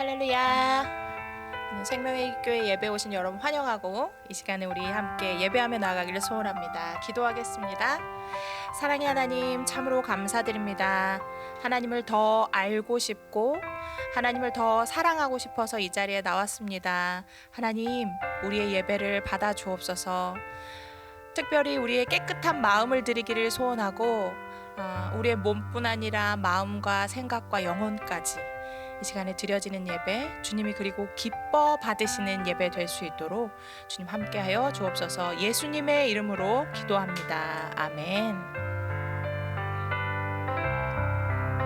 할렐루야. 생명의 교회 예배 오신 여러분 환영하고 이 시간에 우리 함께 예배하며 나아가기를 소원합니다. 기도하겠습니다. 사랑의 하나님, 참으로 감사드립니다. 하나님을 더 알고 싶고 하나님을 더 사랑하고 싶어서 이 자리에 나왔습니다. 하나님, 우리의 예배를 받아 주옵소서. 특별히 우리의 깨끗한 마음을 드리기를 소원하고 우리의 몸뿐 아니라 마음과 생각과 영혼까지 이 시간에 드려지는 예배, 주님이 그리고 기뻐 받으시는 예배 될 수 있도록 주님 함께하여 주옵소서. 예수님의 이름으로 기도합니다. 아멘.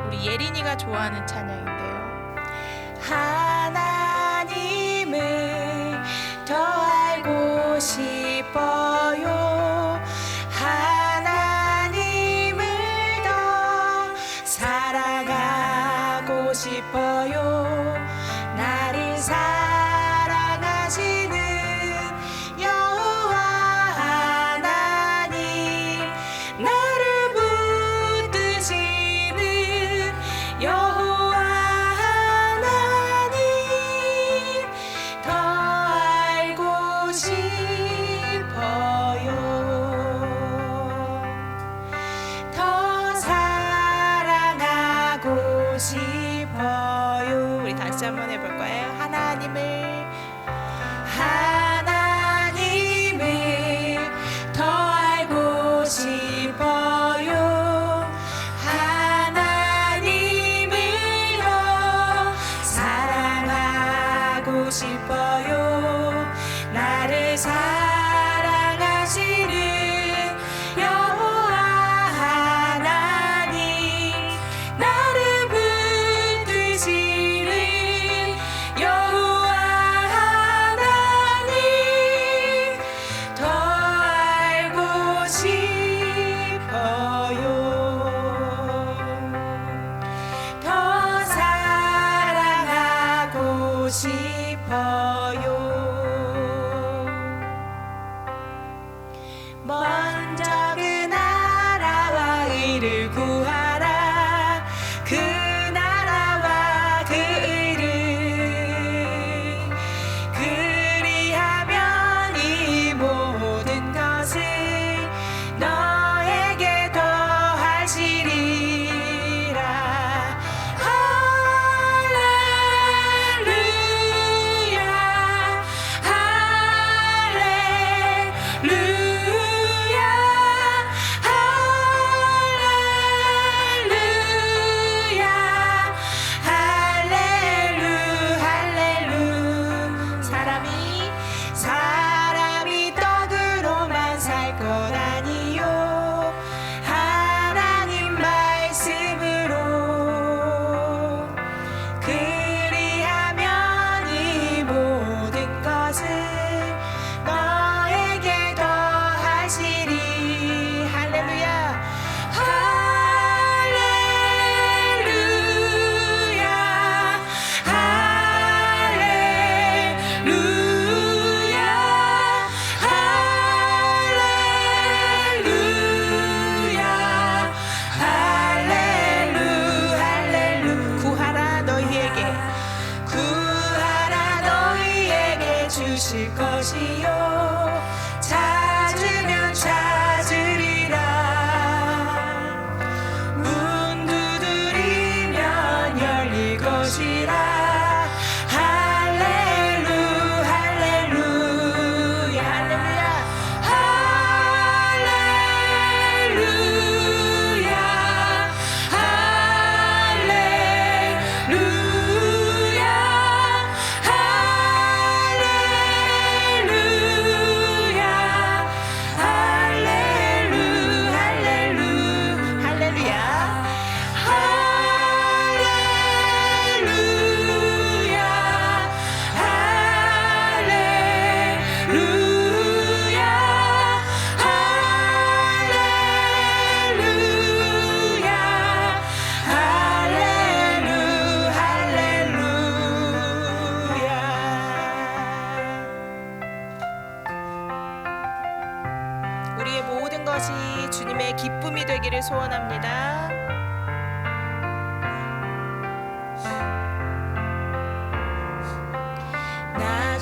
우리 예린이가 좋아하는 찬양인데요. 하나님을 더 알고 싶어요. 하나님을 더 사랑하고 싶어요. 나를 사랑하시는 여호와 하나님, 나를 붙드시는 여호와 하나님, 더 알고 싶어요. 더 사랑하고 싶어요. 우리 다시 한번 해볼 거예요. 하나님을 더 알고 싶어요. 하나님을 더 사랑하고 싶어요. 나를 사랑하시는 여호와 하나님, 나를 붙드시는 여호와 하나님, 더 알고 싶어요. 더 사랑하고 싶어요. 먼저 그 나라와 의를 구하라. 그 나라와 그 의를, 그리하면 이 모든 것을 너에게 더하시리라. 할렐루야, 할렐루야, 할렐루야, 할렐루. 사람이 떡으로만 살 것 아니요, 하나님 말씀으로. 그리하면 이 모든 것을 너에게 더하시리. 할렐루야, 할렐루야, 할렐루야, 할렐루야, 할렐루. 구하라 너희에게 주실 것이요, 찾으면 찾으리라. 문 두드리면 열릴 것이라. 할렐루야, 할렐루야, 할렐루야, 할렐루야, 기쁨이 되기를 소원합니다.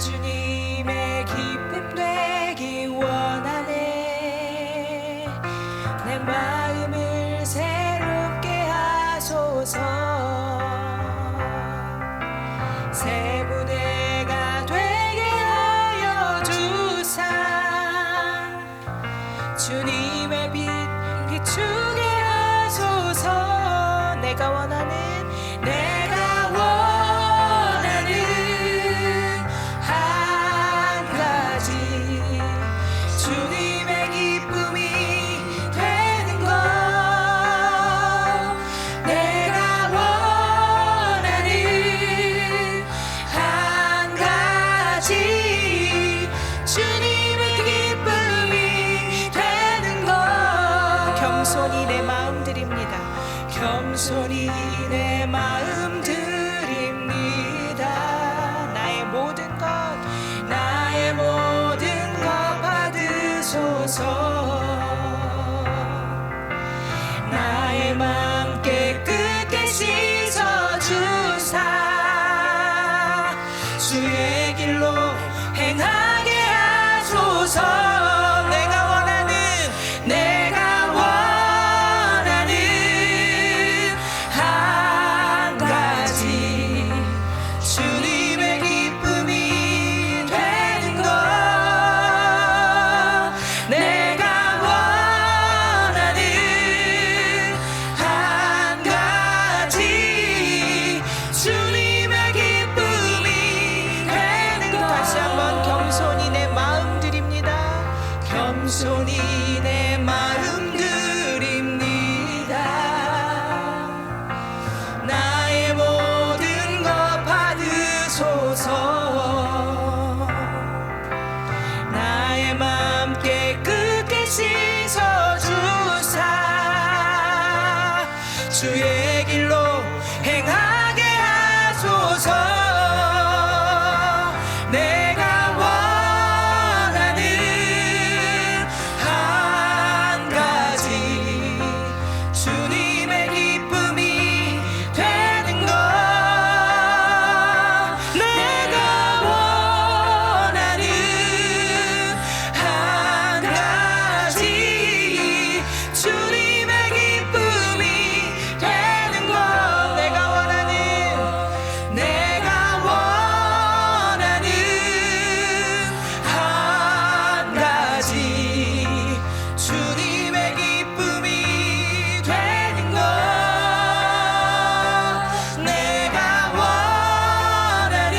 주님의 기쁨 되기 원하네. 내 마음을 새롭게 하소서. 새 부대가 되게 하여 주사 주님의 빛 비추게 하소서. 내가 원하는 한 가지 주님의 기쁨이 되는 것. 내가 원하는 한 가지 주님의 기쁨이 되는 것. 겸손히 내 마음 드립니다. 겸손히 내 마음 드립니다. 나의 모든 것 받으소서. 나의 맘 깨끗게 씻어주사 주의 길로 행하게 하소서. 내가 원하는 한 가지 주님의 기쁨이 되는 것. 내가 원하는 한 가지 주님의 기쁨이 되는 것. 다시 한번 겸손히 내 마음 드립니다. 겸손히 내 마음 드립니다. 나의 모든 것 받으소서. 나의 맘 깨끗게 씻어주사 주의 길로 행하게 하소서. 내가 원하는 한 가지 주님의 기쁨이 되는 것. 내가 원하는 한 가지 주님의 기쁨이 되는 것. 내가 원하는 한 가지 주님의 기쁨이 되는 것. 내가 원하는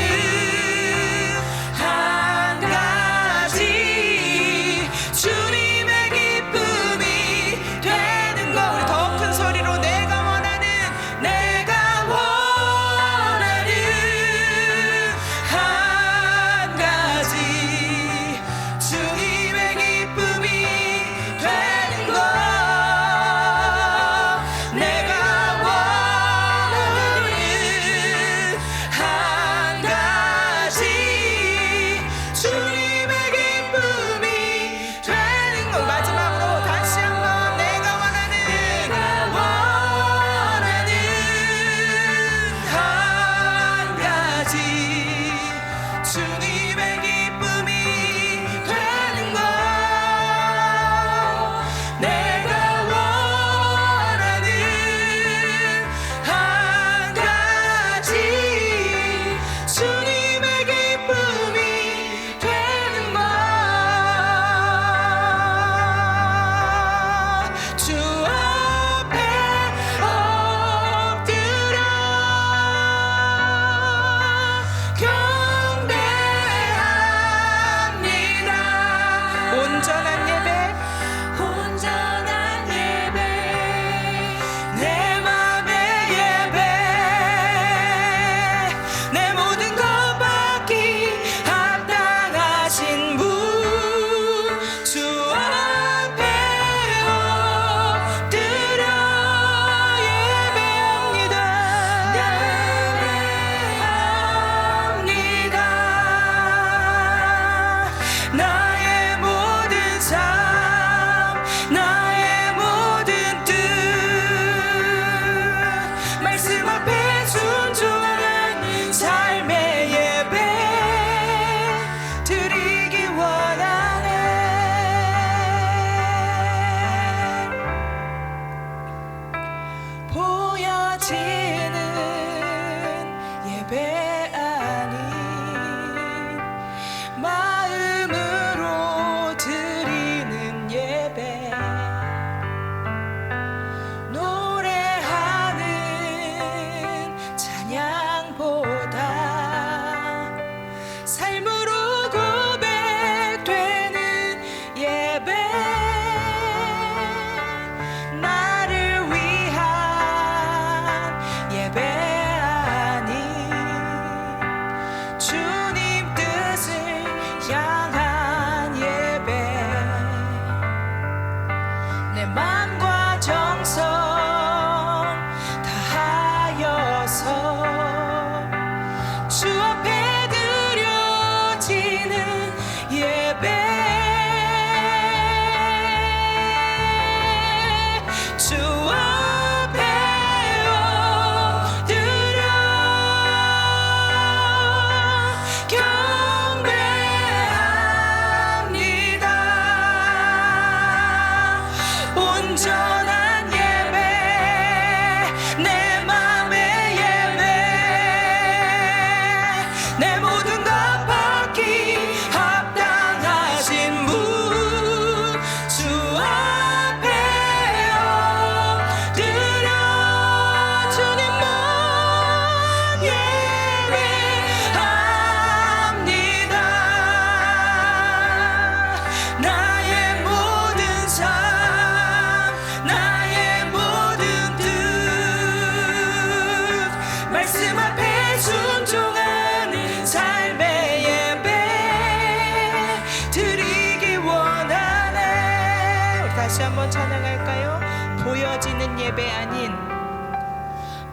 한번 찬양할까요? 보여지는 예배 아닌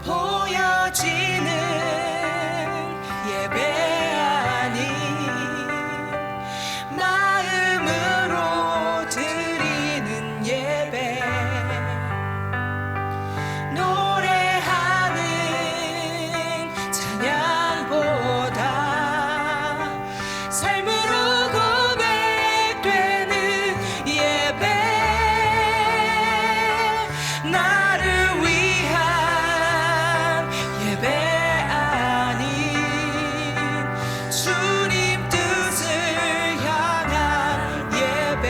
보여지는 예배 아닌 마음으로 드리는 예배 노래하는 찬양보다 삶으로 고백되는 예배 나를 위한 예배 아닌 주님 뜻을 향한 예배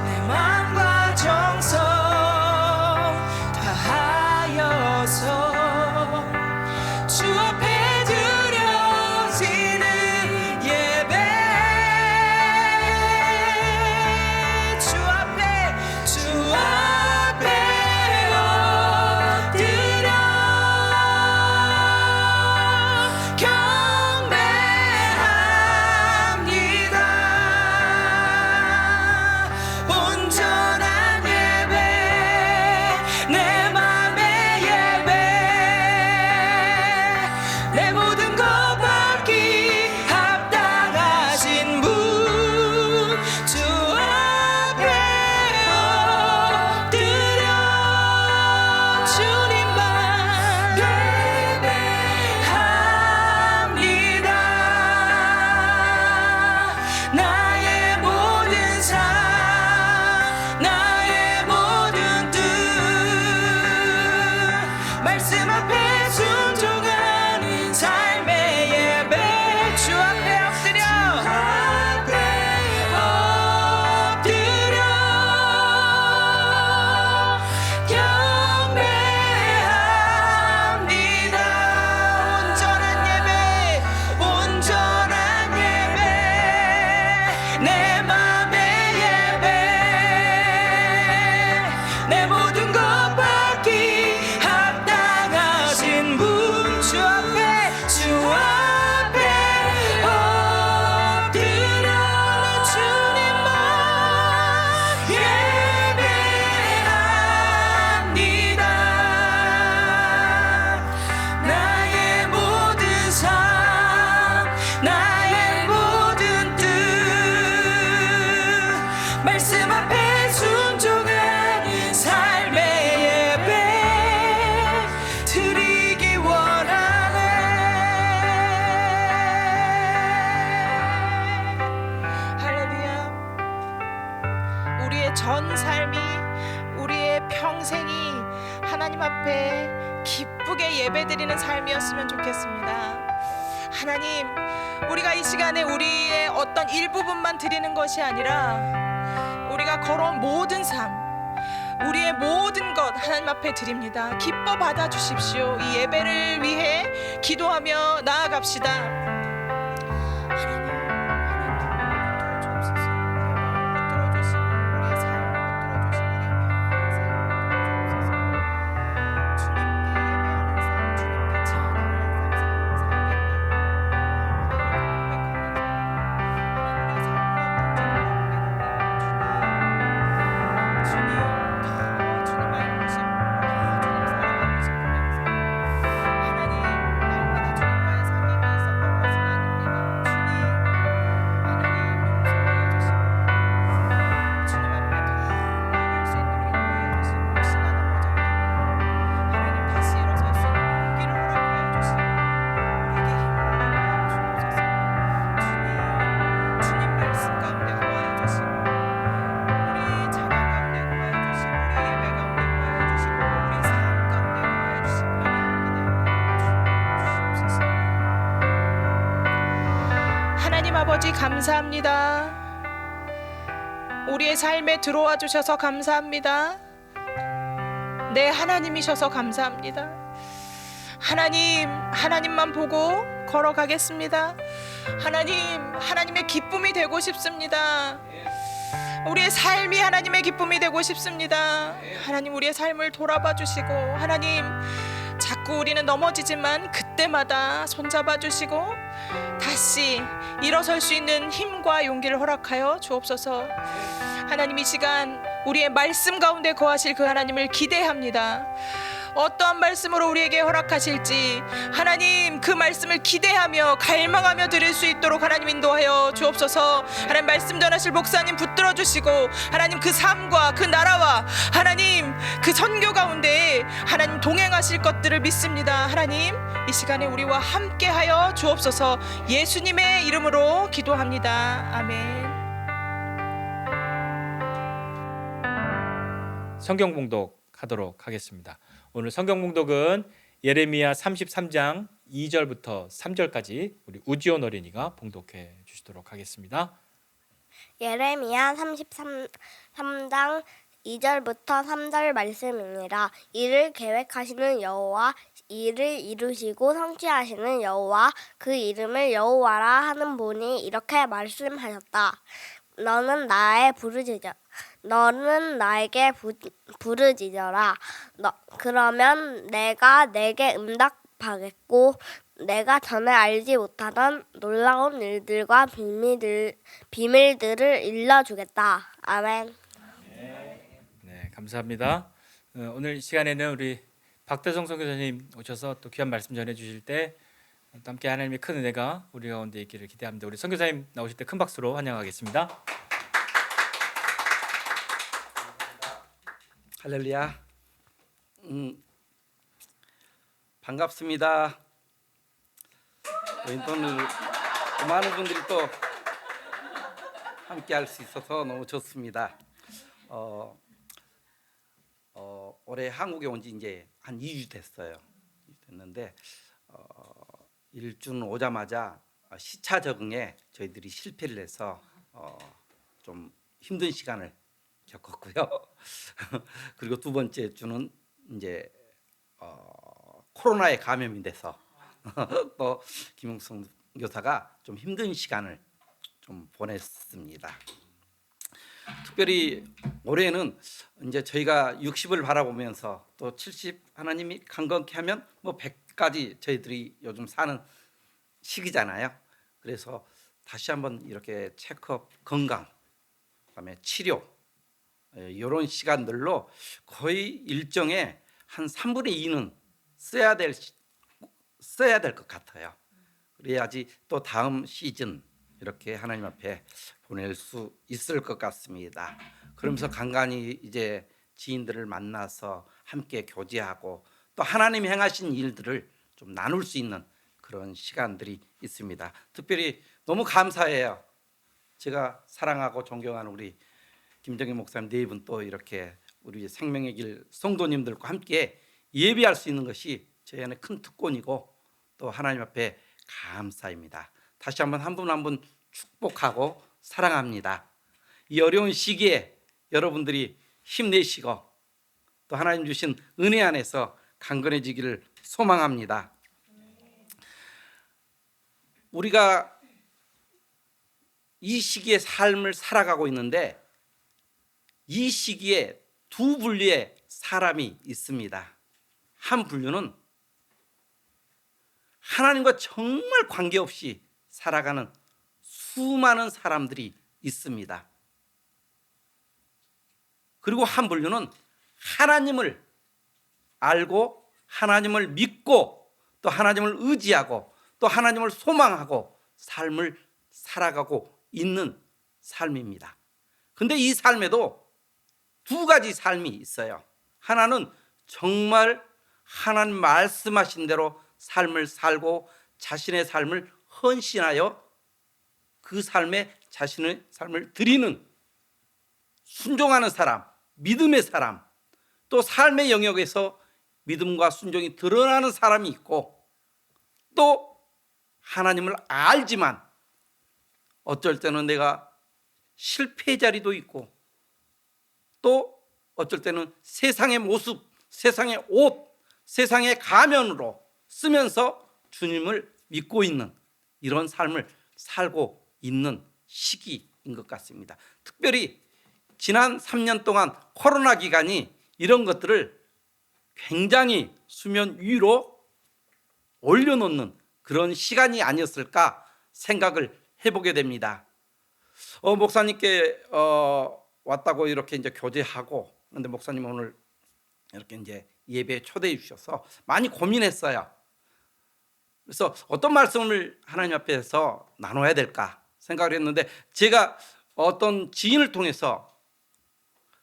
내 마음과 정성 다하여서 주 앞에 드려지는 예배 주 앞에 엎드려 경배합니다 온전한 예배 내 맘의 예배 내 모든 것 받기 합당하신 분 주 앞에 엎드려 주님만 예배합니다 나의 모든 삶 나의 모든 뜻 말씀 앞에 순종하는 삶의 예배 주 앞에 엎드려 경배합니다 온전한 예배 내 맘의 예배 내 모든 것 받기 합당하신 분 주 앞에 엎드려 주님만 예배합니다 나의 모든 삶 나의 모든 뜻 말씀 앞에 순종하는 삶의 예배 드리기 원하네 할렐루야 우리의 전 삶이 우리의 평생이 하나님 앞에 기쁘게 예배드리는 삶이었으면 좋겠습니다 하나님 우리가 이 시간에 우리의 어떤 일부분만 드리는 것이 아니라 우리가 걸어온 모든 삶 우리의 모든 것 하나님 앞에 드립니다 기뻐 받아주십시오 이 예배를 위해 기도하며 나아갑시다 하나님 주옵소서 붙들어주시고 우리의 삶을 붙들어주시고 우리의 평생을 주님께 예배하는 삶 주님께 찬양하는 삶 아버지 감사합니다. 우리의 삶에 들어와 주셔서 감사합니다. 내 하나님이셔서 감사합니다. 하나님만 보고 걸어가겠습니다. 하나님의 기쁨이 되고 싶습니다. 우리의 삶이 하나님의 기쁨이 되고 싶습니다. 하나님, 우리의 삶을 돌아봐 주시고, 하나님, 자꾸 우리는 넘어지지만 그때마다 손잡아 주시고 다시 일어설 수 있는 힘과 용기를 허락하여 주옵소서. 하나님, 이 시간 우리의 말씀 가운데 거하실 그 하나님을 기대합니다. 어떠한 말씀으로 우리에게 허락하실지 하나님, 그 말씀을 기대하며 갈망하며 들을 수 있도록 하나님 인도하여 주옵소서. 하나님, 말씀 전하실 목사님 붙들어 주시고 하나님, 그 삶과 그 나라와 하나님 그 선교 가운데 하나님 동행하실 것들을 믿습니다. 하나님, 이 시간에 우리와 함께하여 주옵소서. 예수님의 이름으로 기도합니다. 아멘. 성경 봉독 하도록 하겠습니다. 오늘 성경 봉독은 예레미야 33장 2절부터 3절까지 우리 우지원 어린이가 봉독해 주시도록 하겠습니다. 예레미야 33장 2절부터 3절 말씀입니다. 이를 계획하시는 여호와, 이를 이루시고 성취하시는 여호와, 그 이름을 여호와라 하는 분이 이렇게 말씀하셨다. 너는 나에게 부르짖어라. 그러면 내가 내게 응답하겠고, 내가 전에 알지 못하던 놀라운 일들과 비밀들을 일러주겠다. 아멘. 네, 감사합니다. 오늘 이 시간에는 우리 박대성 선교사님 오셔서 또 귀한 말씀 전해 주실 때 함께 하나님의 큰 은혜가 우리 가운데 있기를 기대합니다. 우리 선교사님 나오실 때 큰 박수로 환영하겠습니다. 할렐루야. 반갑습니다. 오늘 많은 분들이 또 함께 할 수 있어서 너무 좋습니다. 올해 한국에 온 지 이제 한 2주 됐어요. 됐는데 일준 오자마자 시차 적응에 저희들이 실패를 해서 좀 힘든 시간을 겪었고요. 그리고 두 번째 주는 이제 코로나에 감염이 돼서 또 김용성 교사가 좀 힘든 시간을 좀 보냈습니다. 특별히 올해는 이제 저희가 60을 바라보면서 또 70 하나님이 강건케 하면 뭐 100까지 저희들이 요즘 사는 시기잖아요. 그래서 다시 한번 이렇게 체크업, 건강, 그다음에 치료 이런 시간들로 거의 일정의 한 3분의 2는 써야 될 것 같아요. 그래야지 또 다음 시즌 이렇게 하나님 앞에 보낼 수 있을 것 같습니다. 그러면서 간간히 이제 지인들을 만나서 함께 교제하고 또 하나님이 행하신 일들을 좀 나눌 수 있는 그런 시간들이 있습니다. 특별히 너무 감사해요. 제가 사랑하고 존경하는 우리 김정희 목사님 네 분 또 이렇게 우리 생명의 길 성도님들과 함께 예배할 수 있는 것이 저희 안에 큰 특권이고 또 하나님 앞에 감사입니다. 다시 한번 한 분 한 분 축복하고 사랑합니다. 이 어려운 시기에 여러분들이 힘내시고 또 하나님 주신 은혜 안에서 강건해지기를 소망합니다. 우리가 이 시기의 삶을 살아가고 있는데 이 시기에 두 분류의 사람이 있습니다. 한 분류는 하나님과 정말 관계없이 살아가는 수많은 사람들이 있습니다. 그리고 한 분류는 하나님을 알고 하나님을 믿고 또 하나님을 의지하고 또 하나님을 소망하고 삶을 살아가고 있는 삶입니다. 근데 이 삶에도 두 가지 삶이 있어요. 하나는 정말 하나님 말씀하신 대로 삶을 살고 자신의 삶을 헌신하여 그 삶에 자신의 삶을 드리는 순종하는 사람, 믿음의 사람, 또 삶의 영역에서 믿음과 순종이 드러나는 사람이 있고 또 하나님을 알지만 어쩔 때는 내가 실패의 자리도 있고 또 어쩔 때는 세상의 모습, 세상의 옷, 세상의 가면으로 쓰면서 주님을 믿고 있는 이런 삶을 살고 있는 시기인 것 같습니다. 특별히 지난 3년 동안 코로나 기간이 이런 것들을 굉장히 수면 위로 올려놓는 그런 시간이 아니었을까 생각을 해보게 됩니다. 목사님께 왔다고 이렇게 이제 교제하고, 그런데 목사님 오늘 이렇게 이제 예배에 초대해 주셔서 많이 고민했어요. 그래서 어떤 말씀을 하나님 앞에서 나눠야 될까 생각을 했는데, 제가 어떤 지인을 통해서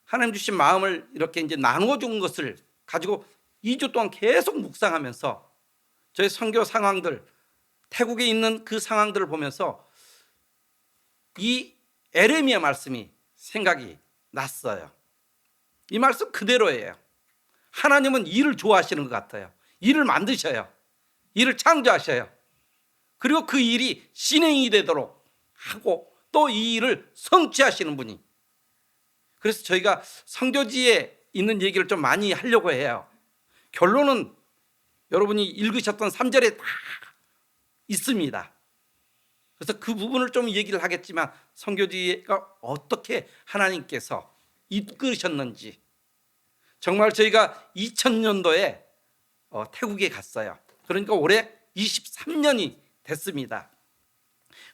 하나님 주신 마음을 이렇게 이제 나누어 준 것을 가지고 2주 동안 계속 묵상하면서 저희 선교 상황들, 태국에 있는 그 상황들을 보면서 이 에레미야 말씀이 생각이 났어요. 이 말씀 그대로예요. 하나님은 일을 좋아하시는 것 같아요. 일을 만드셔요. 일을 창조하셔요. 그리고 그 일이 진행이 되도록 하고 또 이 일을 성취하시는 분이. 그래서 저희가 선교지에 있는 얘기를 좀 많이 하려고 해요. 결론은 여러분이 읽으셨던 3절에 다 있습니다. 그래서 그 부분을 좀 얘기를 하겠지만, 선교지가 어떻게 하나님께서 이끌으셨는지. 정말 저희가 2000년도에 태국에 갔어요. 그러니까 올해 23년이 됐습니다.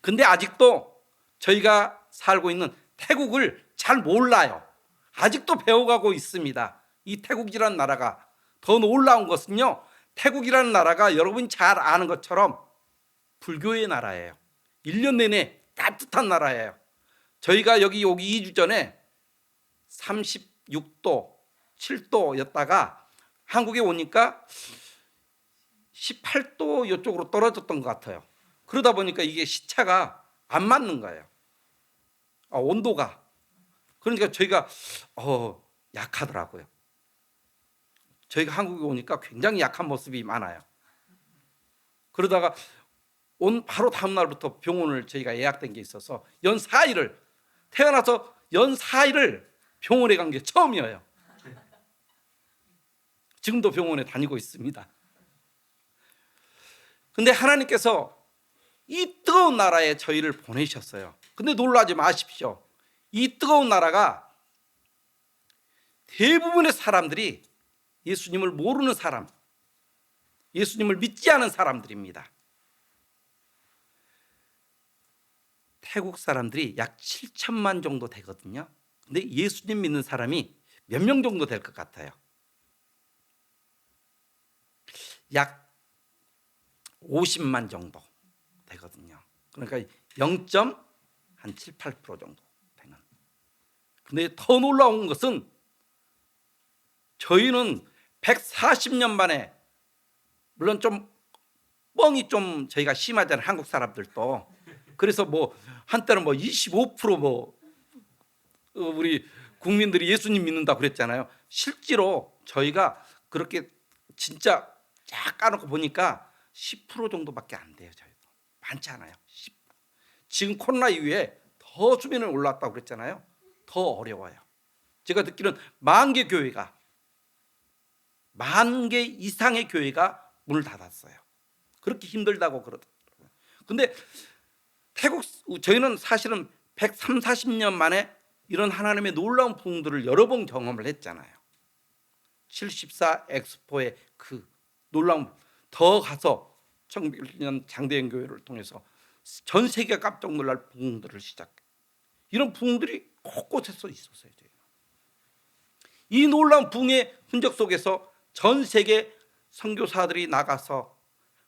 근데 아직도 저희가 살고 있는 태국을 잘 몰라요. 아직도 배워가고 있습니다. 이 태국이라는 나라가 더 놀라운 것은요, 태국이라는 나라가 여러분이 잘 아는 것처럼 불교의 나라예요. 1년 내내 따뜻한 나라예요. 저희가 여기 2주 전에 36도, 7도였다가 한국에 오니까 18도 이쪽으로 떨어졌던 것 같아요. 그러다 보니까 이게 시차가 안 맞는 거예요. 온도가. 그러니까 저희가 약하더라고요. 저희가 한국에 오니까 굉장히 약한 모습이 많아요. 그러다가 바로 다음 날부터 병원을 저희가 예약된 게 있어서 연 4일을, 태어나서 연 4일을 병원에 간 게 처음이에요. 지금도 병원에 다니고 있습니다. 근데 하나님께서 이 뜨거운 나라에 저희를 보내셨어요. 근데 놀라지 마십시오. 이 뜨거운 나라가 대부분의 사람들이 예수님을 모르는 사람, 예수님을 믿지 않은 사람들입니다. 태국 사람들이 약 7천만 정도 되거든요. 근데 예수님 믿는 사람이 몇 명 정도 될 것 같아요? 약 50만 정도 되거든요. 그러니까 0.7, 8% 정도 되는. 근데 더 놀라운 것은 저희는 140년 만에, 물론 좀 뻥이 좀 저희가 심하잖아요, 한국 사람들도. 그래서 뭐 한때는 뭐 25% 우리 국민들이 예수님 믿는다 그랬잖아요. 실제로 저희가 그렇게 진짜 쫙 까놓고 보니까 10% 정도밖에 안 돼요. 저희도 많지 않아요. 10%. 지금 코로나 이후에 더 수면에 올랐다고 그랬잖아요. 더 어려워요. 제가 듣기로는 10,000개 교회가, 10,000개 이상의 교회가 문을 닫았어요. 그렇게 힘들다고 그러더라고요. 근데 태국, 저희는 사실은 130-40년 만에 이런 하나님의 놀라운 부흥들을 여러 번 경험을 했잖아요. 74 엑스포의 그 놀라운, 더 가서 1901년 장대현 교회를 통해서 전 세계가 깜짝 놀랄 부흥들을 시작해. 이런 부흥들이 곳곳에서 있었어요. 저희는. 이 놀라운 부흥의 흔적 속에서 전 세계 선교사들이 나가서,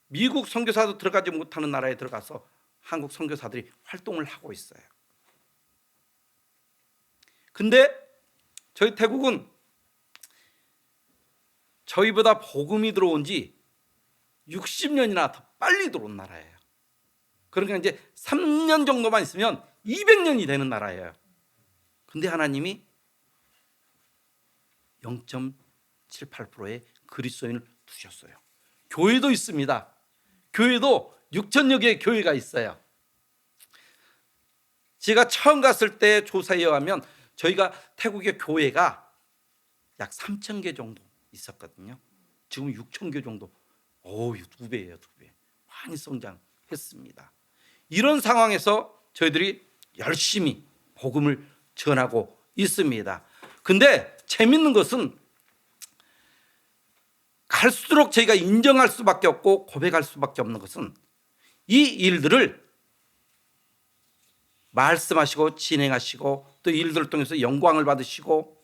미국 선교사도 들어가지 못하는 나라에 들어가서 한국 선교사들이 활동을 하고 있어요. 근데 저희 태국은 저희보다 복음이 들어온 지 60년이나 더 빨리 들어온 나라예요. 그러니까 이제 3년 정도만 있으면 200년이 되는 나라예요. 근데 하나님이 0.78%의 그리스도인을 두셨어요. 교회도 있습니다. 교회도 6,000여 개의 교회가 있어요. 제가 처음 갔을 때 조사에 의하면 저희가 태국의 교회가 약 3,000개 정도 있었거든요. 지금 6,000개 정도. 오, 2배예요, 2배. 많이 성장했습니다. 이런 상황에서 저희들이 열심히 복음을 전하고 있습니다. 근데 재밌는 것은 갈수록 저희가 인정할 수밖에 없고 고백할 수밖에 없는 것은 이 일들을 말씀하시고 진행하시고 또 일들을 통해서 영광을 받으시고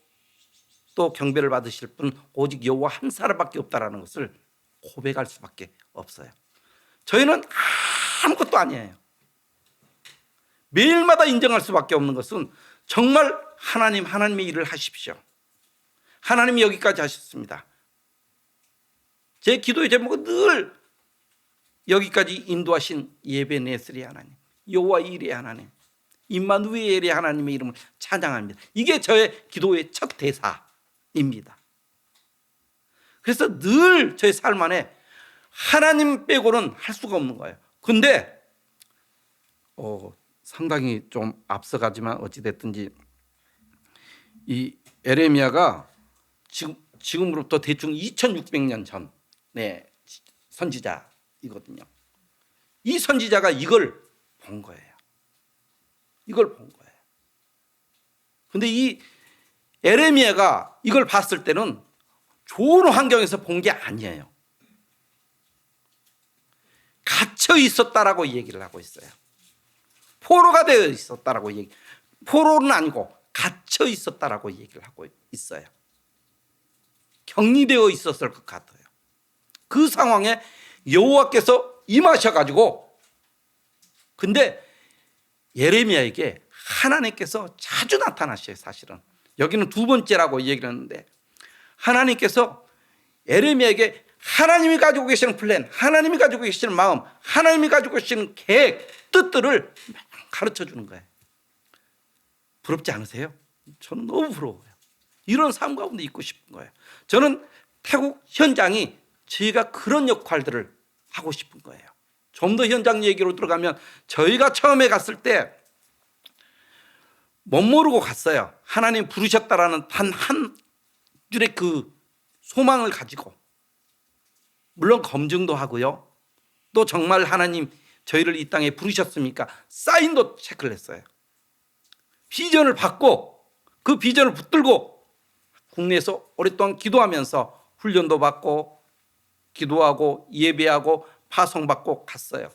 또 경배를 받으실 분 오직 여호와 한 사람밖에 없다라는 것을 고백할 수밖에 없어요. 저희는 아무것도 아니에요. 매일마다 인정할 수밖에 없는 것은 정말 하나님의 일을 하십시오. 하나님이 여기까지 하셨습니다. 제 기도의 제목은 늘 여기까지 인도하신 예베네스리 하나님, 여호와 이레 하나님, 임마누엘의 하나님의 이름을 찬양합니다. 이게 저의 기도의 첫 대사입니다. 그래서 늘 저의 삶 안에 하나님 빼고는 할 수가 없는 거예요. 근데 상당히 좀 앞서가지만 어찌됐든지 이 에레미야가 지금으로부터 대충 2600년 전의 선지자이거든요. 이 선지자가 이걸 본 거예요. 이걸 본 거예요. 근데 이 에레미야가 이걸 봤을 때는 좋은 환경에서 본 게 아니에요. 갇혀 있었다라고 얘기를 하고 있어요. 포로가 되어 있었다라고 얘기. 포로는 아니고 갇혀 있었다라고 얘기를 하고 있어요. 격리되어 있었을 것 같아요. 그 상황에 여호와께서 임하셔가지고, 근데 예레미야에게 하나님께서 자주 나타나셔요. 사실은 여기는 두 번째라고 얘기를 하는데, 하나님께서 예레미야에게 하나님이 가지고 계시는 플랜, 하나님이 가지고 계시는 마음, 하나님이 가지고 계시는 계획, 뜻들을 가르쳐 주는 거예요. 부럽지 않으세요? 저는 너무 부러워요. 이런 삶 가운데 있고 싶은 거예요. 저는 태국 현장이 저희가 그런 역할들을 하고 싶은 거예요. 좀 더 현장 얘기로 들어가면, 저희가 처음에 갔을 때 못 모르고 갔어요. 하나님 부르셨다라는 단 한 줄의 그 소망을 가지고, 물론 검증도 하고요, 또 정말 하나님 저희를 이 땅에 부르셨습니까? 사인도 체크를 했어요. 비전을 받고 그 비전을 붙들고 국내에서 오랫동안 기도하면서 훈련도 받고 기도하고 예배하고 파송받고 갔어요.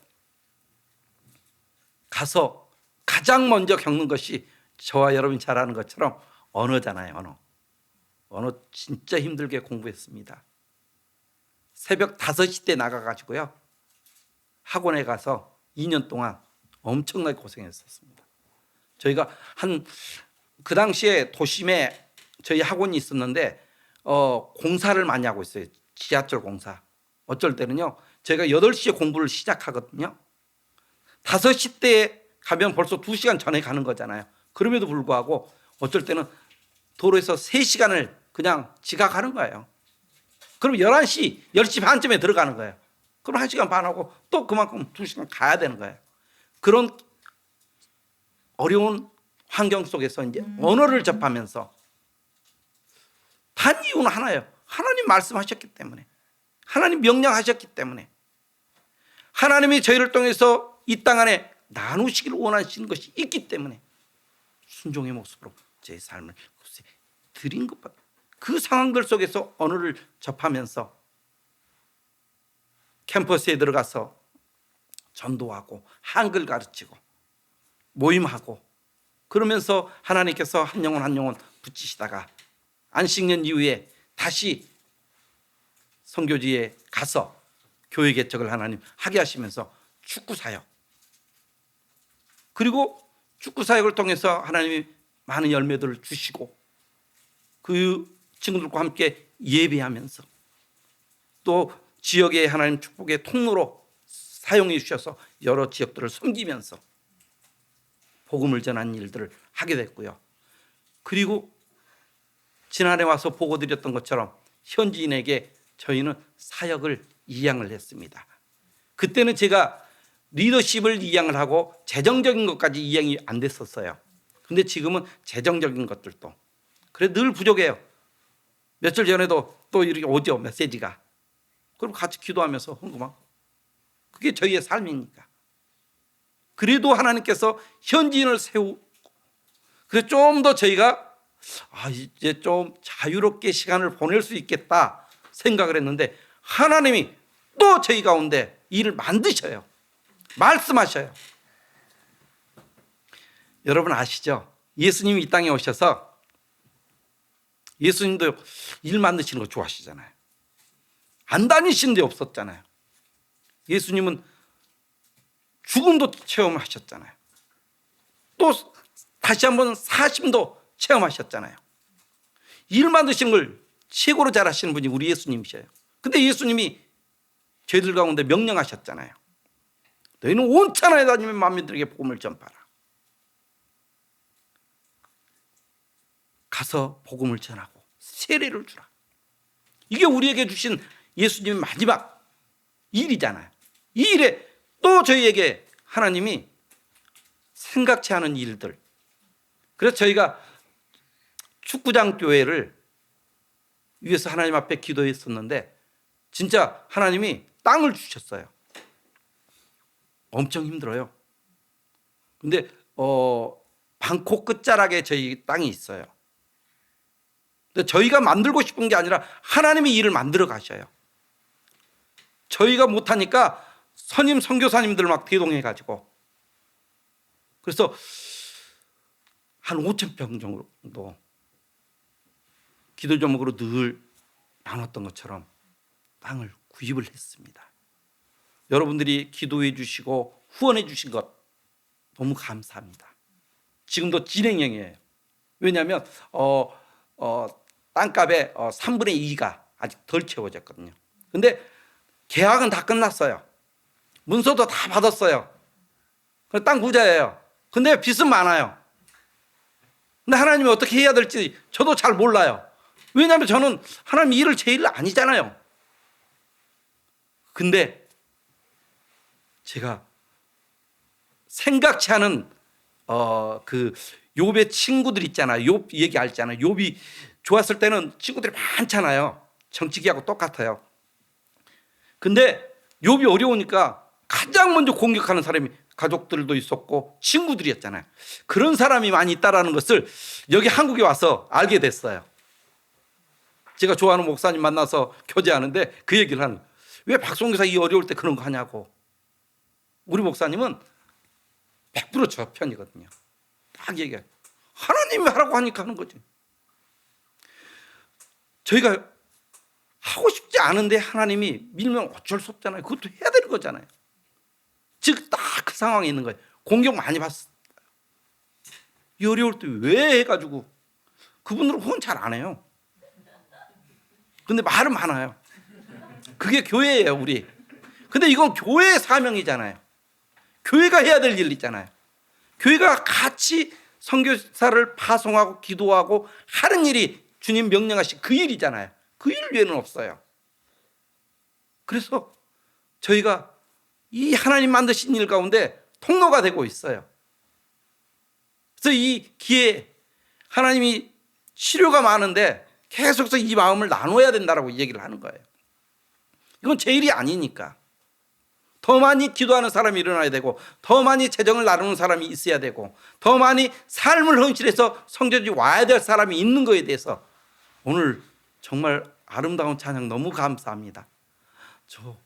가서 가장 먼저 겪는 것이 저와 여러분이 잘 아는 것처럼 언어잖아요. 언어 진짜 힘들게 공부했습니다. 새벽 5시 때 나가가지고요, 학원에 가서 2년 동안 엄청나게 고생했었습니다. 저희가 그 당시에 도심에 저희 학원이 있었는데 공사를 많이 하고 있어요. 지하철 공사. 어쩔 때는요, 저희가 8시에 공부를 시작하거든요. 5시 때 가면 벌써 2시간 전에 가는 거잖아요. 그럼에도 불구하고 어쩔 때는 도로에서 3시간을 그냥 지각하는 거예요. 그럼 11시, 10시 반쯤에 들어가는 거예요. 그럼 1시간 반 하고 또 그만큼 2시간 가야 되는 거예요. 그런 어려운 환경 속에서 이제 언어를 접하면서, 단 이유는 하나예요. 하나님 말씀하셨기 때문에, 하나님 명령하셨기 때문에, 하나님이 저희를 통해서 이 땅 안에 나누시기를 원하시는 것이 있기 때문에 순종의 모습으로 제 삶을 드린 것밖에. 그 상황들 속에서 언어를 접하면서 캠퍼스에 들어가서 전도하고 한글 가르치고 모임하고, 그러면서 하나님께서 한 영혼 한 영혼 붙이시다가 안식년 이후에 다시 선교지에 가서 교회 개척을 하나님 하게 하시면서 축구 사역, 그리고 축구 사역을 통해서 하나님이 많은 열매들을 주시고, 그 친구들과 함께 예배하면서 또 지역의 하나님 축복의 통로로 사용해 주셔서 여러 지역들을 섬기면서 복음을 전하는 일들을 하게 됐고요. 그리고 지난해 와서 보고 드렸던 것처럼 현지인에게 저희는 사역을 이양을 했습니다. 그때는 제가 리더십을 이양을 하고 재정적인 것까지 이양이 안 됐었어요. 근데 지금은 재정적인 것들도 그래 늘 부족해요. 며칠 전에도 또 이렇게 오죠, 메시지가. 그럼 같이 기도하면서 헌금하고, 그게 저희의 삶이니까. 그래도 하나님께서 현지인을 세우고, 그래서 좀 더 저희가 이제 좀 자유롭게 시간을 보낼 수 있겠다 생각을 했는데, 하나님이 또 저희 가운데 일을 만드셔요. 말씀하셔요. 여러분 아시죠? 예수님이 이 땅에 오셔서 예수님도 일 만드시는 거 좋아하시잖아요. 안 다니신 데 없었잖아요. 예수님은 죽음도 체험하셨잖아요. 또 다시 한번 사심도 체험하셨잖아요. 일 만드시는 걸 최고로 잘하시는 분이 우리 예수님이셔요. 근데 예수님이 저희들 가운데 명령하셨잖아요. 너희는 온 천하에 다니며 만민들에게 복음을 전파라. 가서 복음을 전하고 세례를 주라. 이게 우리에게 주신 예수님의 마지막 일이잖아요. 이 일에 또 저희에게 하나님이 생각지 않은 일들. 그래서 저희가 축구장 교회를 위해서 하나님 앞에 기도했었는데 진짜 하나님이 땅을 주셨어요. 엄청 힘들어요. 근데 방콕 끝자락에 저희 땅이 있어요. 근데 저희가 만들고 싶은 게 아니라 하나님이 일을 만들어 가셔요. 저희가 못하니까 선임 선교사님들 막 대동해 가지고 그래서 한 5,000평 정도 기도 제목으로 늘 나눴던 것처럼 땅을 구입을 했습니다. 여러분들이 기도해 주시고 후원해 주신 것 너무 감사합니다. 지금도 진행형이에요. 왜냐하면 땅값의 3분의 2가 아직 덜 채워졌거든요. 근데 계약은 다 끝났어요. 문서도 다 받았어요. 땅 부자예요. 근데 빚은 많아요. 근데 하나님이 어떻게 해야 될지 저도 잘 몰라요. 왜냐하면 저는 하나님 일을 제 일 아니잖아요. 근데 제가 생각지 않은 그 욥의 친구들 있잖아요. 욥 얘기 알잖아요. 욥이 좋았을 때는 친구들이 많잖아요. 정치기하고 똑같아요. 근데 욥이 어려우니까 가장 먼저 공격하는 사람이 가족들도 있었고 친구들이었잖아요. 그런 사람이 많이 있다라는 것을 여기 한국에 와서 알게 됐어요. 제가 좋아하는 목사님 만나서 교제하는데 그 얘기를 하는 거예요. 왜 박송교사 이 어려울 때 그런 거 하냐고. 우리 목사님은 100% 저 편이거든요. 딱 얘기해요. 하나님이 하라고 하니까 하는 거지. 저희가 하고 싶지 않은데 하나님이 밀면 어쩔 수 없잖아요. 그것도 해야 되는 거잖아요. 즉 딱 그 상황에 있는 거예요. 공격 많이 받았어요. 이 어려울 때 왜 해가지고 그분들은 후원 잘 안 해요. 근데 말은 많아요. 그게 교회예요, 우리. 근데 이건 교회의 사명이잖아요. 교회가 해야 될 일 있잖아요. 교회가 같이 선교사를 파송하고 기도하고 하는 일이 주님 명령하신 그 일이잖아요. 그 일 외에는 없어요. 그래서 저희가 이 하나님 만드신 일 가운데 통로가 되고 있어요. 그래서 이 기회에 하나님이 치료가 많은데 계속해서 이 마음을 나눠야 된다라고 얘기를 하는 거예요. 이건 제 일이 아니니까. 더 많이 기도하는 사람이 일어나야 되고 더 많이 재정을 나누는 사람이 있어야 되고 더 많이 삶을 헌신해서 성전이 와야 될 사람이 있는 거에 대해서 오늘 정말 아름다운 찬양 너무 감사합니다. 저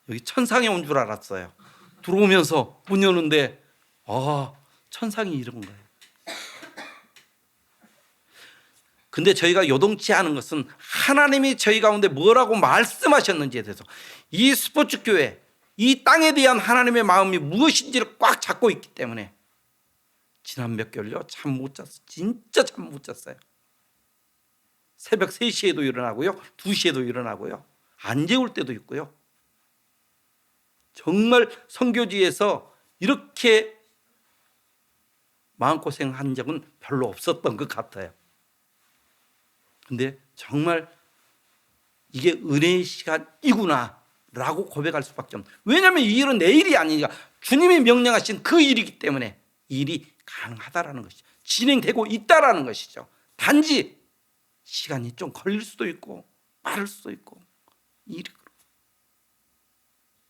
여기 천상에 온 줄 알았어요. 들어오면서 문 여는데 천상이 이런 거예요. 근데 저희가 요동치 않은 것은 하나님이 저희 가운데 뭐라고 말씀하셨는지에 대해서 이 스포츠 교회 이 땅에 대한 하나님의 마음이 무엇인지를 꽉 잡고 있기 때문에 지난 몇 개월요 잠 못 잤어요. 진짜 잠 못 잤어요. 새벽 3시에도 일어나고요 2시에도 일어나고요 안 재울 때도 있고요. 정말 선교지에서 이렇게 마음고생한 적은 별로 없었던 것 같아요. 근데 정말 이게 은혜의 시간이구나 라고 고백할 수밖에 없는. 왜냐하면 이 일은 내 일이 아니니까 주님이 명령하신 그 일이기 때문에 이 일이 가능하다라는 것이죠. 진행되고 있다라는 것이죠. 단지 시간이 좀 걸릴 수도 있고 빠를 수도 있고 일이.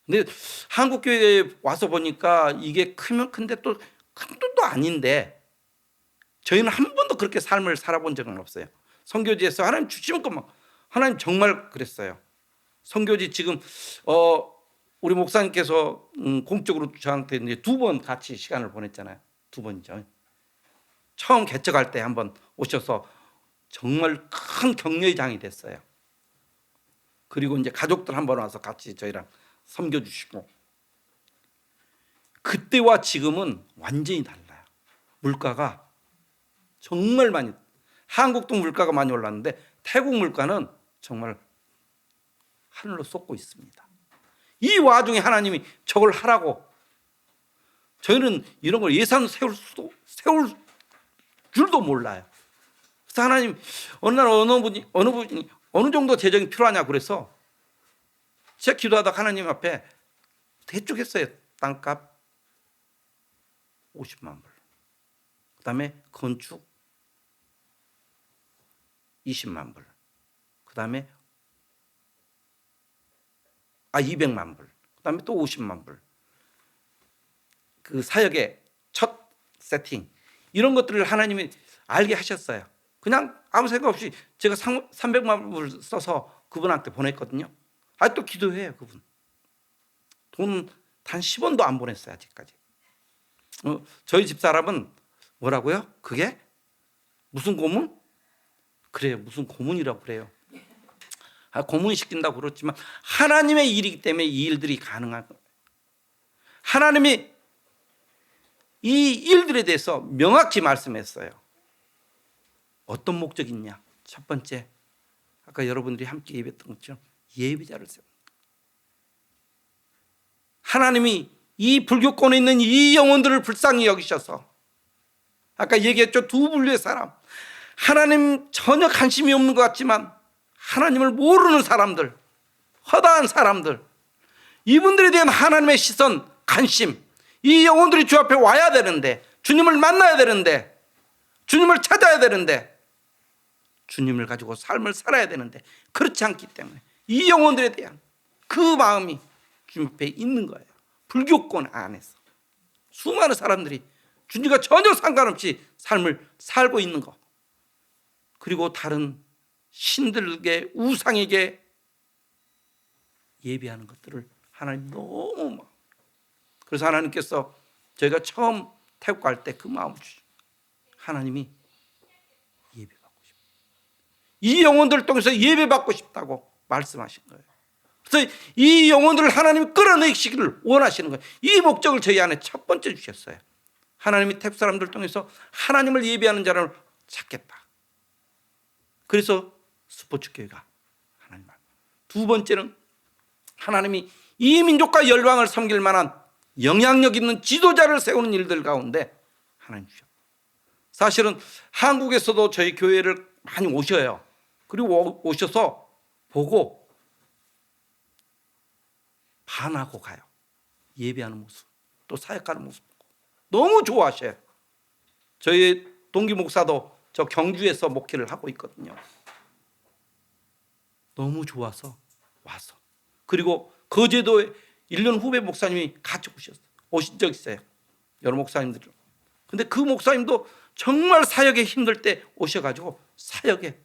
근데 한국 교회에 와서 보니까 이게 크면 큰데 또 큰 돈도 아닌데 저희는 한 번도 그렇게 삶을 살아본 적은 없어요. 선교지에서 하나님 주시는 것만 하나님 정말 그랬어요. 선교지 지금 우리 목사님께서 공적으로 저한테 이제 2번 같이 시간을 보냈잖아요. 2번이죠. 처음 개척할 때 한번 오셔서 정말 큰 격려의 장이 됐어요. 그리고 이제 가족들 한번 와서 같이 저희랑 섬겨주시고, 그때와 지금은 완전히 달라요. 물가가 정말 많이, 한국도 물가가 많이 올랐는데 태국 물가는 정말 하늘로 솟고 있습니다. 이 와중에 하나님이 저걸 하라고, 저희는 이런 걸 예산 세울 줄도 몰라요. 그래서 하나님 어느 날 어느 분이 어느 정도 재정이 필요하냐 그래서 제가 기도하다가 하나님 앞에 대충 했어요. 땅값 50만 불, 그 다음에 건축 20만 불, 그 다음에 200만 불, 그 다음에 또 50만 불. 그 사역의 첫 세팅, 이런 것들을 하나님이 알게 하셨어요. 그냥 아무 생각 없이 제가 300만 불 써서 그분한테 보냈거든요. 아직도 기도해요. 그분 돈 단 10원도 안 보냈어요 아직까지. 저희 집사람은 뭐라고요? 그게 무슨 고문? 그래요, 무슨 고문이라고 그래요. 고문 시킨다고 그렇지만 하나님의 일이기 때문에 이 일들이 가능한 거예요. 하나님이 이 일들에 대해서 명확히 말씀했어요. 어떤 목적이 있냐? 첫 번째, 아까 여러분들이 함께 예배했던 것처럼 예비자를 세워. 하나님이 이 불교권에 있는 이 영혼들을 불쌍히 여기셔서, 아까 얘기했죠, 두 분류의 사람, 하나님 전혀 관심이 없는 것 같지만 하나님을 모르는 사람들, 허다한 사람들, 이분들에 대한 하나님의 시선, 관심, 이 영혼들이 주 앞에 와야 되는데, 주님을 만나야 되는데, 주님을 찾아야 되는데, 주님을 가지고 삶을 살아야 되는데 그렇지 않기 때문에 이 영혼들에 대한 그 마음이 주님 앞에 있는 거예요. 불교권 안에서 수많은 사람들이 주님과 전혀 상관없이 삶을 살고 있는 거, 그리고 다른 신들에게, 우상에게 예배하는 것들을 하나님 너무 막, 그래서 하나님께서 저희가 처음 태국 갈 때 그 마음을 주시고, 하나님이 예배받고 싶다, 이 영혼들을 통해서 예배받고 싶다고 말씀하신 거예요. 그래서 이 영혼들을 하나님이 끌어내시기를 원하시는 거예요. 이 목적을 저희 안에 첫 번째 주셨어요. 하나님이 태국 사람들을 통해서 하나님을 예배하는 자를 찾겠다. 그래서 스포츠 교회가 하나님 말. 두 번째는 하나님이 이 민족과 열방을 섬길 만한 영향력 있는 지도자를 세우는 일들 가운데 하나님 주셨다. 사실은 한국에서도 저희 교회를 많이 오셔요. 그리고 오셔서 보고 반하고 가요. 예배하는 모습, 또 사역하는 모습 너무 좋아하셔요. 저희 동기 목사도 저 경주에서 목회를 하고 있거든요. 너무 좋아서 와서, 그리고 거제도에 1년 후배 목사님이 같이 오신 적 있어요. 여러 목사님들. 근데 그 목사님도 정말 사역에 힘들 때 오셔가지고 사역에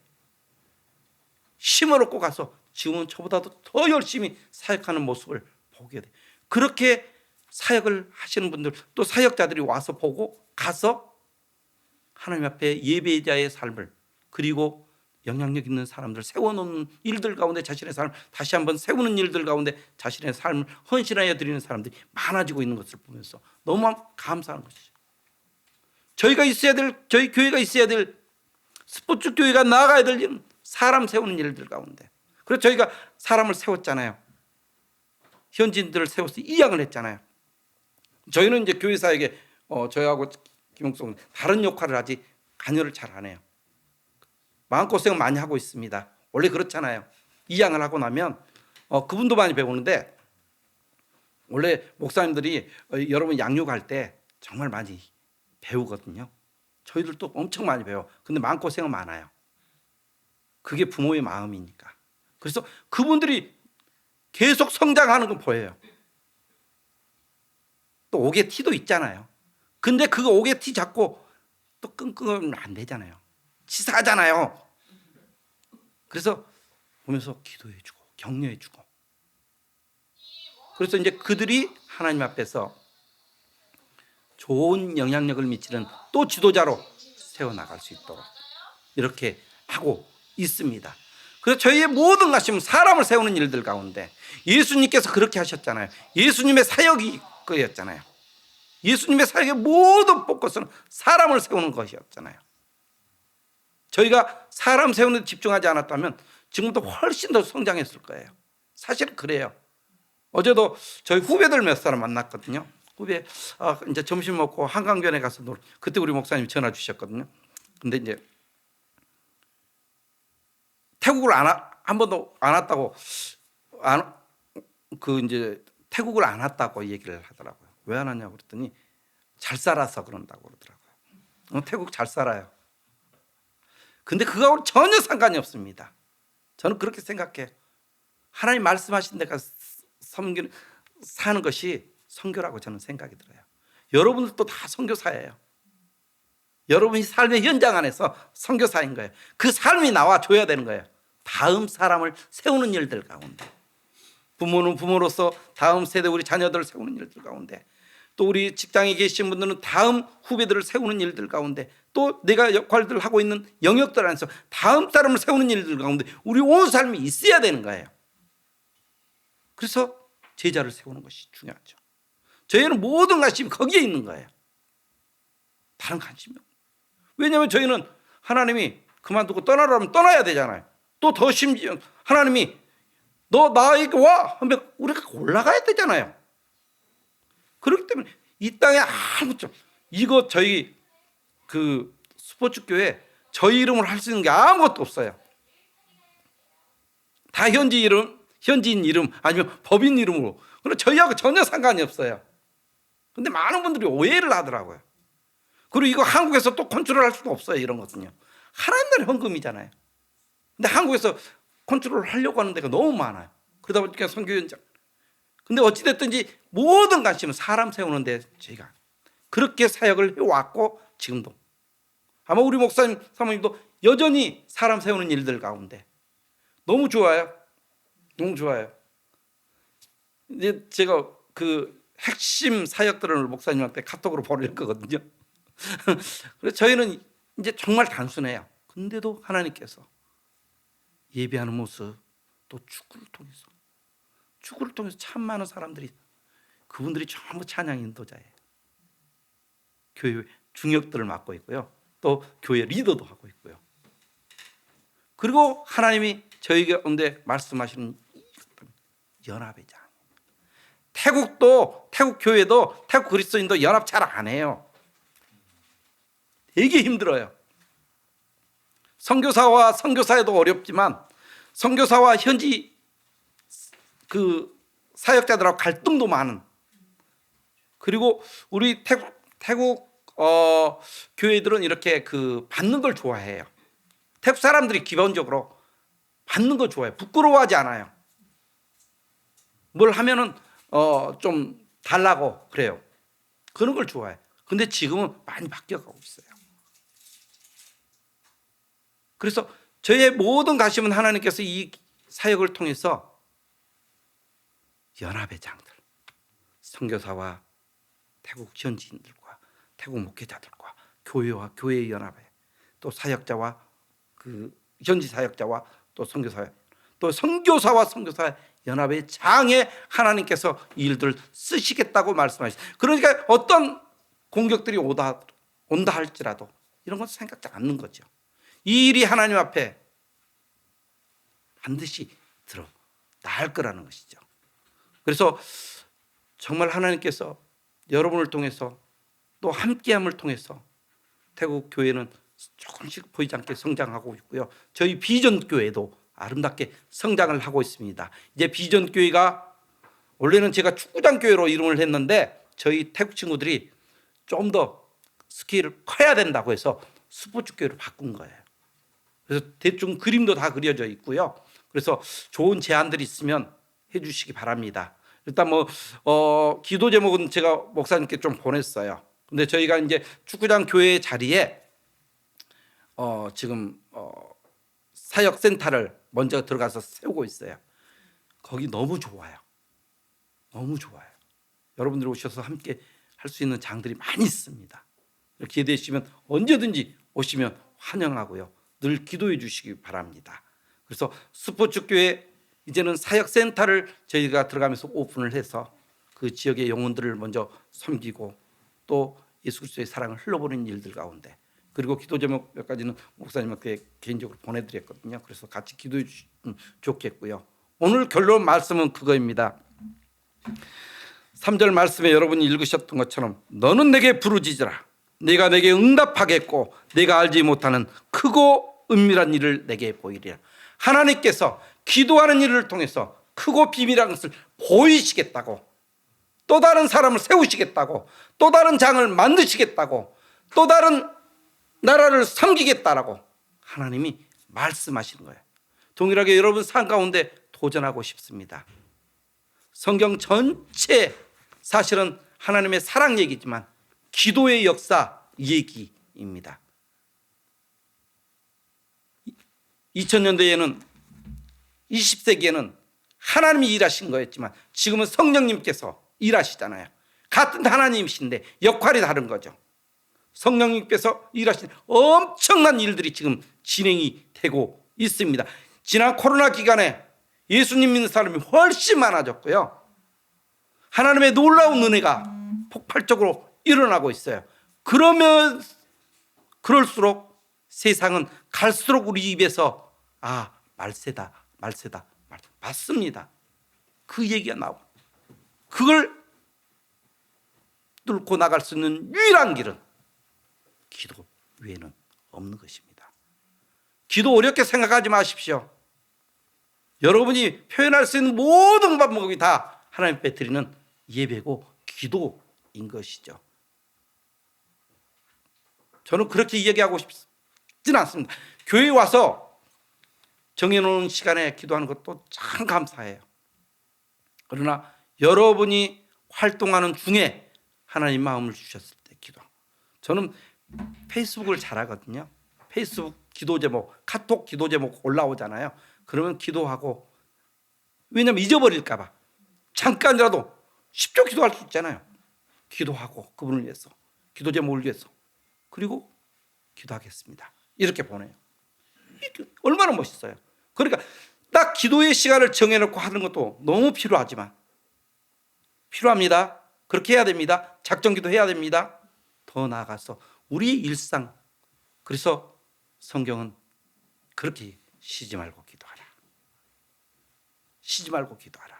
힘을 얻고 가서 지금은 저보다도 더 열심히 사역하는 모습을 보게 돼요. 그렇게 사역을 하시는 분들, 또 사역자들이 와서 보고 가서 하나님 앞에 예배자의 삶을, 그리고 영향력 있는 사람들 세워놓는 일들 가운데 자신의 삶을 다시 한번 세우는 일들 가운데 자신의 삶을 헌신하여 드리는 사람들이 많아지고 있는 것을 보면서 너무 감사한 것이죠. 저희가 있어야 될, 저희 교회가 있어야 될, 스포츠 교회가 나아가야 될 일은 사람 세우는 일들 가운데, 그래서 저희가 사람을 세웠잖아요. 현지인들을 세워서 이양을 했잖아요. 저희는 이제 교회 사역에 저희하고 김용성 다른 역할을 하지 관여를 잘 안 해요. 마음고생 많이 하고 있습니다. 원래 그렇잖아요. 이양을 하고 나면 그분도 많이 배우는데, 원래 목사님들이 여러분 양육할 때 정말 많이 배우거든요. 저희들도 엄청 많이 배워. 근데 마음고생은 많아요. 그게 부모의 마음이니까. 그래서 그분들이 계속 성장하는 건 보여요. 또 오게티도 있잖아요. 근데 그거 오게티 잡고 또 끙끙하면 안 되잖아요. 치사하잖아요. 그래서 보면서 기도해주고 격려해주고, 그래서 이제 그들이 하나님 앞에서 좋은 영향력을 미치는 또 지도자로 세워나갈 수 있도록 이렇게 하고 있습니다. 그래서 저희의 모든 것이 사람을 세우는 일들 가운데 예수님께서 그렇게 하셨잖아요. 예수님의 사역이 그였잖아요. 예수님의 사역의 모든 포커스는 사람을 세우는 것이었잖아요. 저희가 사람 세우는 데 집중하지 않았다면 지금도 훨씬 더 성장했을 거예요. 사실은 그래요. 어제도 저희 후배들 몇 사람 만났거든요. 후배 이제 점심 먹고 한강변에 가서 그때 우리 목사님이 전화 주셨거든요. 근데 이제 태국을 한 번도 안 왔다고 이제 태국을 안 왔다고 얘기를 하더라고요. 왜 안 왔냐고 그랬더니 잘 살아서 그런다고 그러더라고요. 태국 잘 살아요. 근데 그거하고 전혀 상관이 없습니다. 저는 그렇게 생각해요. 하나님 말씀하신 데가 사는 것이 선교라고 저는 생각이 들어요. 여러분들도 다 선교사예요. 여러분이 삶의 현장 안에서 선교사인 거예요. 그 삶이 나와줘야 되는 거예요. 다음 사람을 세우는 일들 가운데, 부모는 부모로서 다음 세대 우리 자녀들을 세우는 일들 가운데, 또 우리 직장에 계신 분들은 다음 후배들을 세우는 일들 가운데, 또 내가 역할들을 하고 있는 영역들 안에서 다음 사람을 세우는 일들 가운데 우리 온 삶이 있어야 되는 거예요. 그래서 제자를 세우는 것이 중요하죠. 저희는 모든 관심이 거기에 있는 거예요. 다른 관심이 없어요. 왜냐하면 저희는 하나님이 그만두고 떠나라면 떠나야 되잖아요. 또 더 심지어 하나님이 너 나에게 와 하면 우리가 올라가야 되잖아요. 그렇기 때문에 이 땅에 아무것도 이거 저희 그 스포츠 교회 저희 이름으로 할 수 있는 게 아무것도 없어요. 다 현지인 이름 아니면 법인 이름으로. 그럼 저희하고 전혀 상관이 없어요. 근데 많은 분들이 오해를 하더라고요. 그리고 이거 한국에서 또 컨트롤할 수도 없어요. 이런 것은요. 하나님 나라의 헌금이잖아요. 근데 한국에서 컨트롤 하려고 하는 데가 너무 많아요. 그러다 보니까 선교 현장. 근데 어찌됐든지 모든 관심은 사람 세우는데 저희가 그렇게 사역을 해왔고 지금도 아마 우리 목사님 사모님도 여전히 사람 세우는 일들 가운데 너무 좋아요. 너무 좋아요. 이제 제가 그 핵심 사역들을 목사님한테 카톡으로 보낼 거거든요. 그래서 저희는 이제 정말 단순해요. 근데도 하나님께서 예배하는 모습, 또 축구를 통해서 참 많은 사람들이 그분들이 전부 찬양 인도자예요. 교회 중역들을 맡고 있고요. 또 교회 리더도 하고 있고요. 그리고 하나님이 저희 가운데 말씀하시는 연합의 장. 태국 교회도 태국 그리스도인도 연합 잘 안 해요. 되게 힘들어요. 선교사와 선교사에도 어렵지만 선교사와 현지 그 사역자들하고 갈등도 많은. 그리고 우리 태국 교회들은 이렇게 그 받는 걸 좋아해요. 태국 사람들이 기본적으로 받는 걸 좋아해요. 부끄러워하지 않아요. 뭘 하면은 좀 달라고 그래요. 그런 걸 좋아해요. 근데 지금은 많이 바뀌어가고 있어요. 그래서 저의 모든 관심은 하나님께서 이 사역을 통해서 연합의 장들, 선교사와 태국 현지인들과 태국 목회자들과 교회와 교회의 연합에 또 사역자와 그 현지 사역자와 또 선교사, 또 선교사와 선교사 연합의 장에 하나님께서 이 일들을 쓰시겠다고 말씀하셨어요. 그러니까 어떤 공격들이 온다 할지라도 이런 건 생각지 않는 거죠. 이 일이 하나님 앞에 반드시 나을 거라는 것이죠. 그래서 정말 하나님께서 여러분을 통해서 또 함께함을 통해서 태국 교회는 조금씩 보이지 않게 성장하고 있고요. 저희 비전 교회도 아름답게 성장을 하고 있습니다. 이제 비전 교회가 원래는 제가 축구장 교회로 이름을 했는데 저희 태국 친구들이 좀 더 스케일을 커야 된다고 해서 스포츠 교회로 바꾼 거예요. 그래서 대충 그림도 다 그려져 있고요. 그래서 좋은 제안들이 있으면 해주시기 바랍니다. 일단 기도 제목은 제가 목사님께 좀 보냈어요. 근데 저희가 이제 축구장 교회 자리에 지금 사역센터를 먼저 들어가서 세우고 있어요. 거기 너무 좋아요. 너무 좋아요. 여러분들이 오셔서 함께 할 수 있는 장들이 많이 있습니다. 기회 되시면 언제든지 오시면 환영하고요. 늘 기도해 주시기 바랍니다. 그래서 스포츠교회 이제는 사역센터를 저희가 들어가면서 오픈을 해서 그 지역의 영혼들을 먼저 섬기고 또 예수 그리스도의 사랑을 흘러보는 일들 가운데, 그리고 기도 제목 몇 가지는 목사님께 개인적으로 보내드렸거든요. 그래서 같이 기도해 주시면 좋겠고요. 오늘 결론 말씀은 그거입니다. 3절 말씀에 여러분이 읽으셨던 것처럼 너는 내게 부르짖으라. 내가 내게 응답하겠고 내가 알지 못하는 크고 은밀한 일을 내게 보이리라. 하나님께서 기도하는 일을 통해서 크고 비밀한 것을 보이시겠다고, 또 다른 사람을 세우시겠다고, 또 다른 장을 만드시겠다고, 또 다른 나라를 섬기겠다라고 하나님이 말씀하시는 거예요. 동일하게 여러분 삶 가운데 도전하고 싶습니다. 성경 전체 사실은 하나님의 사랑 얘기지만 기도의 역사 얘기입니다. 2000년대에는 20세기에는 하나님이 일하신 거였지만 지금은 성령님께서 일하시잖아요. 같은 하나님이신데 역할이 다른 거죠. 성령님께서 일하신 엄청난 일들이 지금 진행이 되고 있습니다. 지난 코로나 기간에 예수님 믿는 사람이 훨씬 많아졌고요. 하나님의 놀라운 은혜가 폭발적으로 일어나고 있어요. 그럴수록 세상은 갈수록 우리 입에서 말세다 맞습니다. 그 얘기가 나오고, 그걸 뚫고 나갈 수 있는 유일한 길은 기도 외에는 없는 것입니다. 기도 어렵게 생각하지 마십시오. 여러분이 표현할 수 있는 모든 방법이 다 하나님 앞에 드리는 예배고 기도인 것이죠. 저는 그렇게 이야기하고 싶지는 않습니다. 교회에 와서 정해놓은 시간에 기도하는 것도 참 감사해요. 그러나 여러분이 활동하는 중에 하나님 마음을 주셨을 때 기도. 저는 페이스북을 잘 하거든요. 페이스북 기도 제목, 카톡 기도 제목 올라오잖아요. 그러면 기도하고, 왜냐면 잊어버릴까 봐 잠깐이라도 10초 기도할 수 있잖아요. 기도하고 그분을 위해서, 기도 제목을 위해서, 그리고 기도하겠습니다 이렇게 보내요. 얼마나 멋있어요. 그러니까 딱 기도의 시간을 정해놓고 하는 것도 너무 필요합니다. 그렇게 해야 됩니다. 작정기도 해야 됩니다. 더 나아가서 우리의 일상, 그래서 성경은 그렇게 쉬지 말고 기도하라. 쉬지 말고 기도하라.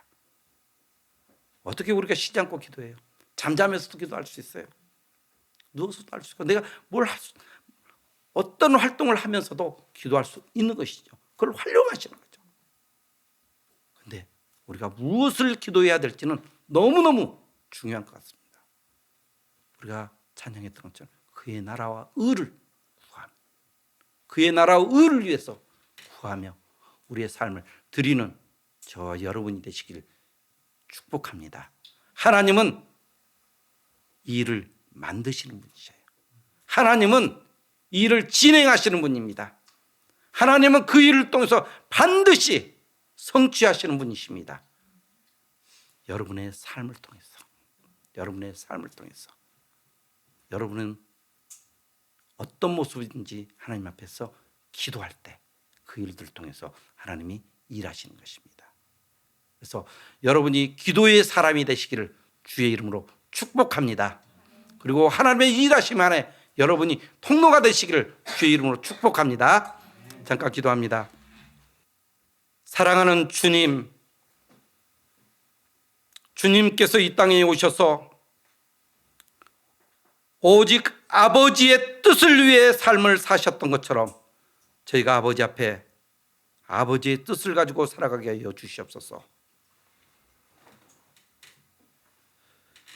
어떻게 우리가 쉬지 않고 기도해요? 잠자면서도 기도할 수 있어요. 누워서도 할 수 있고, 내가 어떤 활동을 하면서도 기도할 수 있는 것이죠. 그걸 활용하시는 거죠. 그런데 우리가 무엇을 기도해야 될지는 너무너무 중요한 것 같습니다. 우리가 찬양했던 것처럼 그의 나라와 의를 구하며, 그의 나라와 의를 위해서 구하며 우리의 삶을 드리는 저와 여러분이 되시길 축복합니다. 하나님은 이 일을 만드시는 분이셔요. 하나님은 이 일을 진행하시는 분입니다. 하나님은 그 일을 통해서 반드시 성취하시는 분이십니다. 여러분의 삶을 통해서, 여러분은 어떤 모습인지 하나님 앞에서 기도할 때 그 일들을 통해서 하나님이 일하시는 것입니다. 그래서 여러분이 기도의 사람이 되시기를 주의 이름으로 축복합니다. 그리고 하나님의 일하심 안에 여러분이 통로가 되시기를 주의 이름으로 축복합니다. 잠깐 기도합니다. 사랑하는 주님, 주님께서 이 땅에 오셔서 오직 아버지의 뜻을 위해 삶을 사셨던 것처럼 저희가 아버지 앞에 아버지의 뜻을 가지고 살아가게 하여 주시옵소서.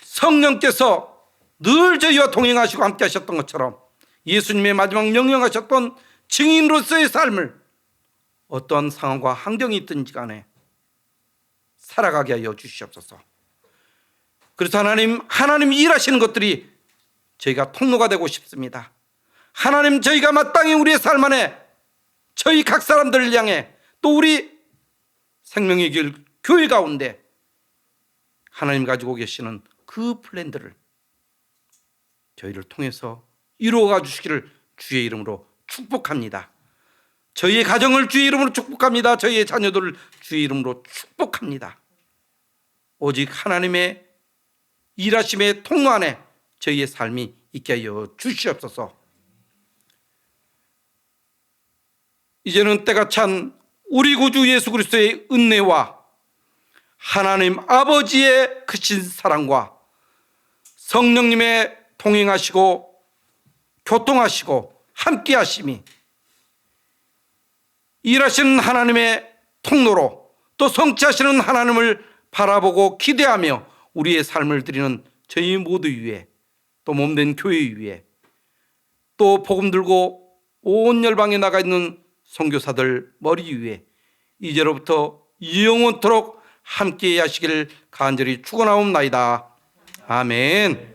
성령께서 늘 저희와 동행하시고 함께 하셨던 것처럼 예수님의 마지막 명령하셨던 증인으로서의 삶을 어떠한 상황과 환경이 있든지 간에 살아가게 하여 주시옵소서. 그래서 하나님 일하시는 것들이 저희가 통로가 되고 싶습니다. 하나님, 저희가 마땅히 우리의 삶 안에 저희 각 사람들을 향해 또 우리 생명의 길 교회 가운데 하나님 가지고 계시는 그 플랜들을 저희를 통해서 이루어가 주시기를 주의 이름으로 축복합니다. 저희의 가정을 주의 이름으로 축복합니다. 저희의 자녀들을 주의 이름으로 축복합니다. 오직 하나님의 일하심의 통로 안에 저희의 삶이 있게 하여 주시옵소서. 이제는 때가 찬 우리 구주 예수 그리스도의 은혜와 하나님 아버지의 크신 사랑과 성령님의 동행하시고 교통하시고 함께하심이 일하시는 하나님의 통로로 또 성취하시는 하나님을 바라보고 기대하며 우리의 삶을 드리는 저희 모두 위에 또 몸된 교회 위에 또 복음 들고 온 열방에 나가 있는 선교사들 머리 위에 이제로부터 영원토록 함께 하시기를 간절히 축원하옵나이다. 아멘.